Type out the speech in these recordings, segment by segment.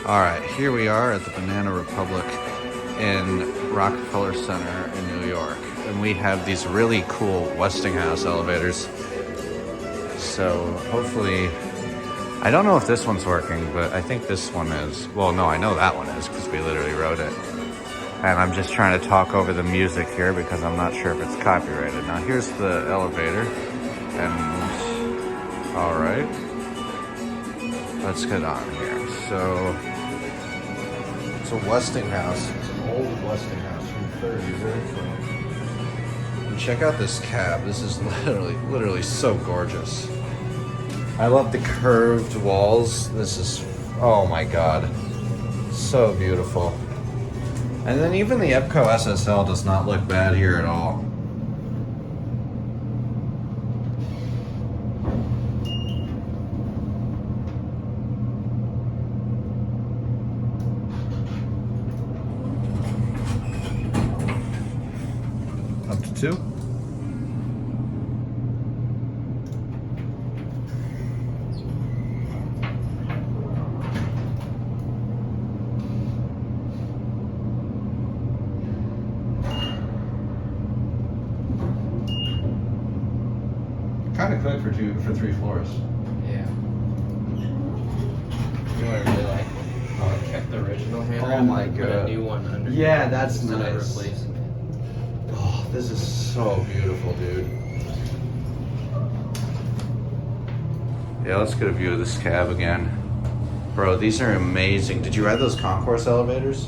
All right, here we are at the Banana Republic in Rockefeller Center in New York. And we have these really cool Westinghouse elevators. So hopefully, I don't know if this one's working, but I think this one is. Well, no, I know that one is because we literally wrote it. And I'm just trying to talk over the music here because I'm not sure if it's copyrighted. Now here's the elevator. And all right, let's get on here. So it's a Westinghouse. It's an old Westinghouse from the 30s, very cool. And check out this cab. This is literally so gorgeous. I love the curved walls. This is, oh my God, so beautiful. And then even the Epco SSL does not look bad here at all. Up to 2. Kind of quick for 3 floors. Yeah. You know what I really like? How I kept the original hammer. Oh my and God. put a new one under. Yeah, that's instead of nice. replacing it. Oh, this is so beautiful, dude. Yeah, let's get a view of this cab again. Bro, these are amazing. Did you ride those concourse elevators?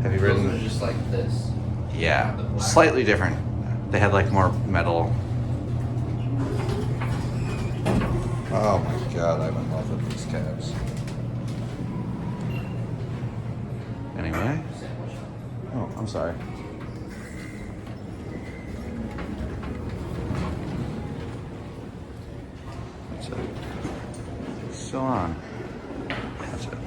Have you Those are ridden? just like this. Yeah, The black. slightly different. They had like more metal. Oh my God, I'm in love with these cabs. Anyway. Oh, I'm sorry. That's it. Still on. That's it.